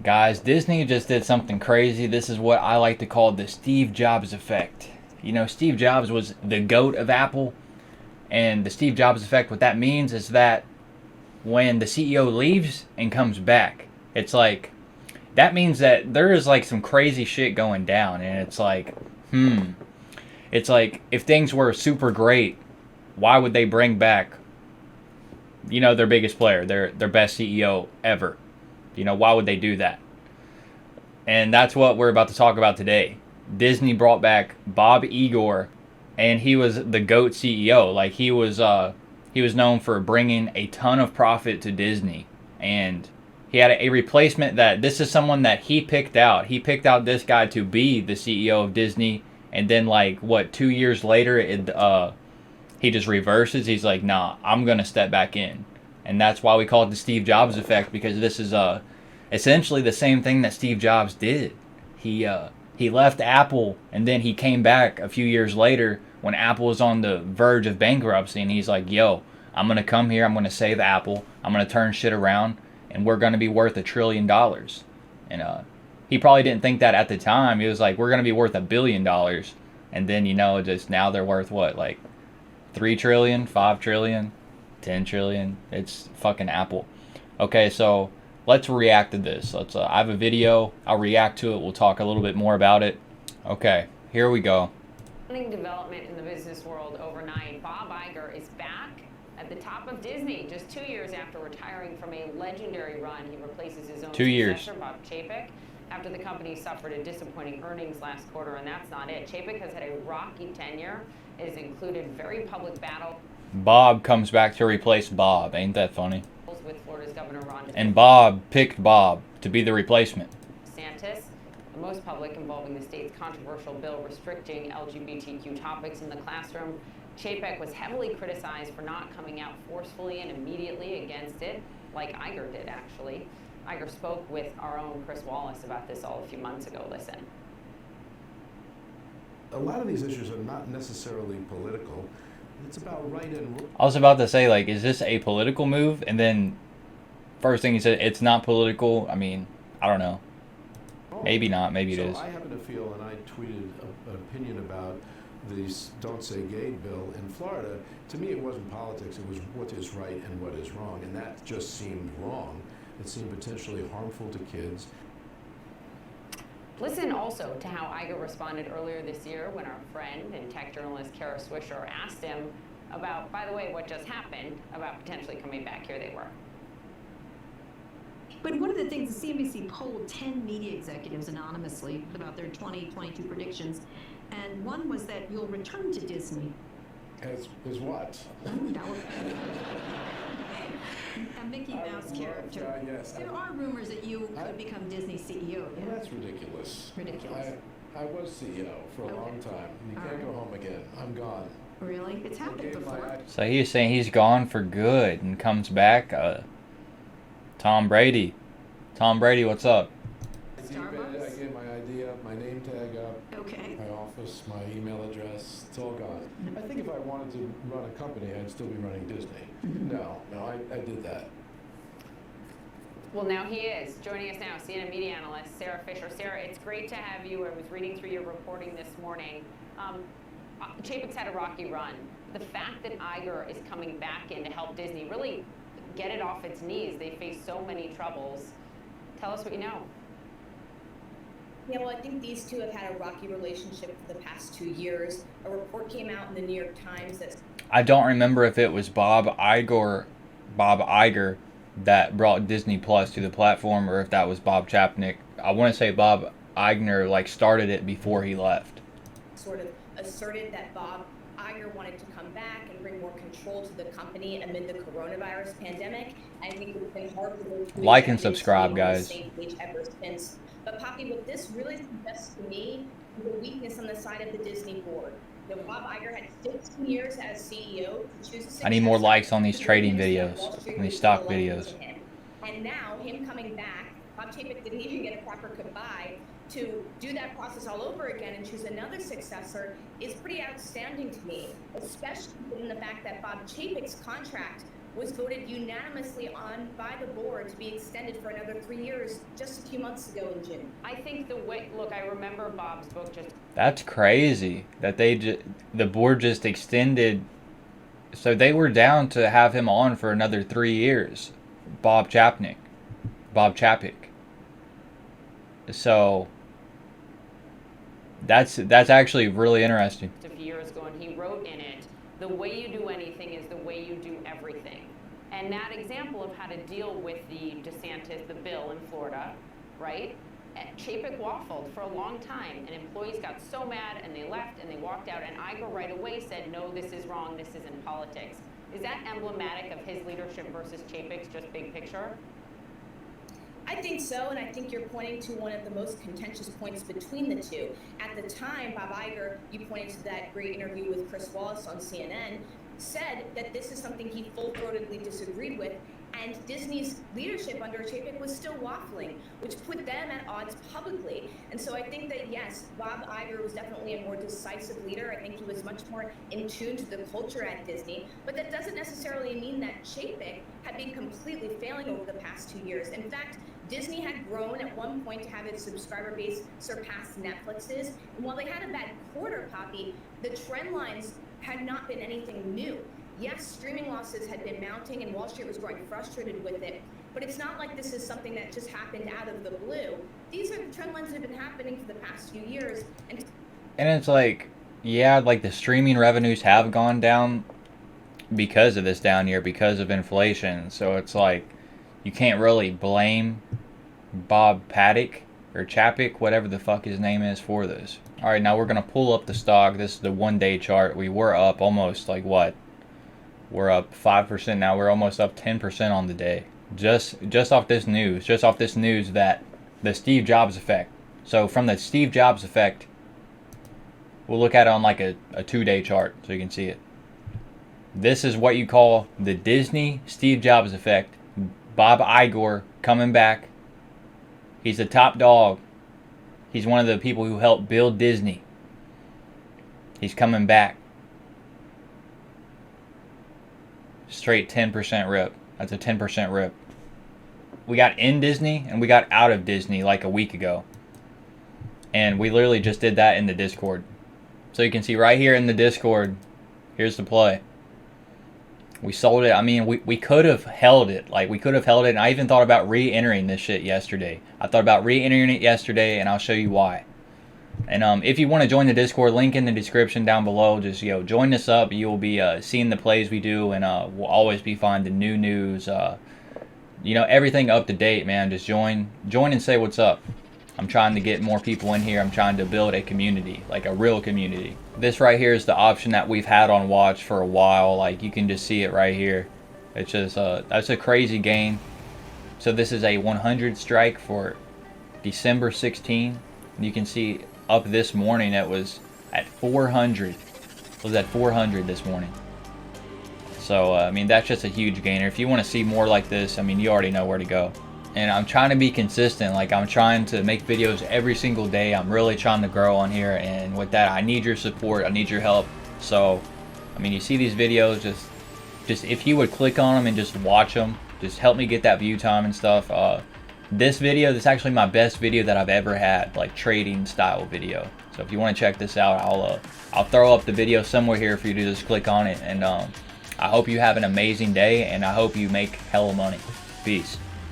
Guys, Disney just did something crazy. This is what I like to call the Steve Jobs effect. You know, Steve Jobs was the GOAT of Apple. And the Steve Jobs effect, what that means is that when the CEO leaves and comes back, it's like, that means that there is like some crazy shit going down. And it's like, it's like, if things were super great, why would they bring back, you know, their biggest player, their best CEO ever? You know, why would they do that? And that's what we're about to talk about today. Disney brought back Bob Iger, and he was the GOAT CEO. Like he was known for bringing a ton of profit to Disney, and he had a replacement that this is someone that he picked out. He picked out this guy to be the CEO of Disney, and then like what 2 years later, he just reverses. He's like, nah, I'm gonna step back in, and that's why we call it the Steve Jobs effect, because this is essentially the same thing that Steve Jobs did. He left Apple, and then he came back a few years later when Apple was on the verge of bankruptcy, and he's like, yo, I'm going to come here, I'm going to save Apple, I'm going to turn shit around, and we're going to be worth $1 trillion. And he probably didn't think that at the time. He was like, we're going to be worth $1 billion. And then, you know, just now they're worth what, like 3 trillion, 5 trillion, 10 trillion. It's fucking Apple. Okay, so let's react to this. I have a video. I'll react to it. We'll talk a little bit more about it. Okay, here we go. Development in the business world overnight. Bob Iger is back at the top of Disney just 2 years after retiring from a legendary run. He replaces his own successor, Bob Chapek, after the company suffered a disappointing earnings last quarter, and that's not it. Chapek has had a rocky tenure. It has included very public battle. Bob comes back to replace Bob. Ain't that funny? With Florida's Governor Ron DeSantis. And Bob picked Bob to be the replacement. DeSantis, the most public, involving the state's controversial bill restricting LGBTQ topics in the classroom. Chapek was heavily criticized for not coming out forcefully and immediately against it, like Iger did, actually. Iger spoke with our own Chris Wallace about this all a few months ago. Listen. A lot of these issues are not necessarily political. It's about right and wrong. I was about to say, like, is this a political move? And then first thing he said, it's not political. I mean, I don't know. Maybe not. Maybe it is. I happen to feel, and I tweeted an opinion about the Don't Say Gay bill in Florida. To me, it wasn't politics. It was what is right and what is wrong. And that just seemed wrong. It seemed potentially harmful to kids. Listen also to how Iger responded earlier this year when our friend and tech journalist Kara Swisher asked him about, by the way, what just happened, about potentially coming back. Here they were. But one of the things, the CNBC polled 10 media executives anonymously about their 2022 predictions, and one was that you'll return to Disney. As what? A Mickey Mouse character. Yes. There are rumors that you could become Disney CEO. Well, that's ridiculous. Ridiculous. I was CEO for a long time. You can't go home again. I'm gone. Really? It's happened before. So he's saying he's gone for good and comes back. Tom Brady. Tom Brady, what's up? I gave my idea, my name tag up, Okay. my office, my email address. It's all gone. I think if I wanted to run a company, I'd still be running Disney. No, I did that. Well, now he is. Joining us now, CNN media analyst Sarah Fisher. Sarah, it's great to have you. I was reading through your reporting this morning. Chapek's had a rocky run. The fact that Iger is coming back in to help Disney really get it off its knees. They face so many troubles. Tell us what you know. Yeah, well, I think these two have had a rocky relationship for the past 2 years. A report came out in the New York Times that... I don't remember if it was Bob Iger that brought Disney Plus to the platform, or if that was Bob Chapek. I want to say Bob Iger like started it before he left. Sort of asserted that Bob Iger wanted to come back and bring more control to the company amid the coronavirus pandemic. I think it's been hard for those like and subscribe, guys. Ever since. But Poppy, what this really suggests to me is a weakness on the side of the Disney board. You know, Bob Iger had 15 years as CEO to choose a successor. I need more likes on these trading videos, on these stock videos. And now, him coming back, Bob Chapek didn't even get a proper goodbye. To do that process all over again and choose another successor is pretty outstanding to me, especially given the fact that Bob Chapek's contract was voted unanimously on by the board to be extended for another 3 years just a few months ago in June. I think the way, look, I remember Bob's book just. That's crazy that the board just extended. So they were down to have him on for another 3 years, Bob Chapek. So that's actually really interesting. A few years ago, and he wrote in it, the way you do anything is the way you do everything. And that example of how to deal with the DeSantis, the bill in Florida, right? Chapek waffled for a long time, and employees got so mad, and they left, and they walked out, and Iger right away said, no, this is wrong, this isn't politics. Is that emblematic of his leadership versus Chapek's, just big picture? I think so, and I think you're pointing to one of the most contentious points between the two. At the time, Bob Iger, you pointed to that great interview with Chris Wallace on CNN, said that this is something he full-throatedly disagreed with, and Disney's leadership under Chapek was still waffling, which put them at odds publicly. And so I think that, yes, Bob Iger was definitely a more decisive leader. I think he was much more in tune to the culture at Disney, but that doesn't necessarily mean that Chapek had been completely failing over the past 2 years. In fact, Disney had grown at one point to have its subscriber base surpass Netflix's, and while they had a bad quarter, Poppy, the trend lines had not been anything new. Yes, streaming losses had been mounting and Wall Street was growing frustrated with it, but it's not like this is something that just happened out of the blue. These are the trend lines that have been happening for the past few years. And it's like, yeah, like the streaming revenues have gone down because of this down year, because of inflation. So it's like, you can't really blame Bob Paddock or Chapek, whatever the fuck his name is, for this. All right, now we're going to pull up the stock. This is the one-day chart. We were up almost like what? We're up 5% now. We're almost up 10% on the day. Just off this news. Just off this news that the Steve Jobs effect. So from the Steve Jobs effect, we'll look at it on like a 2-day chart so you can see it. This is what you call the Disney Steve Jobs effect. Bob Iger coming back. He's the top dog. He's one of the people who helped build Disney. He's coming back. Straight 10% rip. That's a 10% rip. We got in Disney and we got out of Disney like a week ago. And we literally just did that in the Discord. So you can see right here in the Discord, here's the play. We sold it. I mean, we could have held it. Like, we could have held it. And I even thought about re-entering this shit yesterday. I thought about re-entering it yesterday, and I'll show you why. And if you want to join the Discord, link in the description down below. Just, join us up. You will be seeing the plays we do, and we'll always be finding new news. Everything up to date, man. Just join and say what's up. I'm trying to get more people in here. I'm trying to build a community, like a real community. This right here is the option that we've had on watch for a while. Like, you can just see it right here. It's just, that's a crazy gain. So this is a 100 strike for December 16. You can see up this morning it was at 400. It was at 400 this morning. So, I mean, that's just a huge gainer. If you want to see more like this, I mean, you already know where to go. And I'm trying to be consistent. Like, I'm trying to make videos every single day. I'm really trying to grow on here. And with that, I need your support. I need your help. So, I mean, you see these videos, just if you would click on them and just watch them, just help me get that view time and stuff. This is actually my best video that I've ever had, like trading style video. So if you want to check this out, I'll throw up the video somewhere here for you to just click on it. And I hope you have an amazing day, and I hope you make hella money. Peace.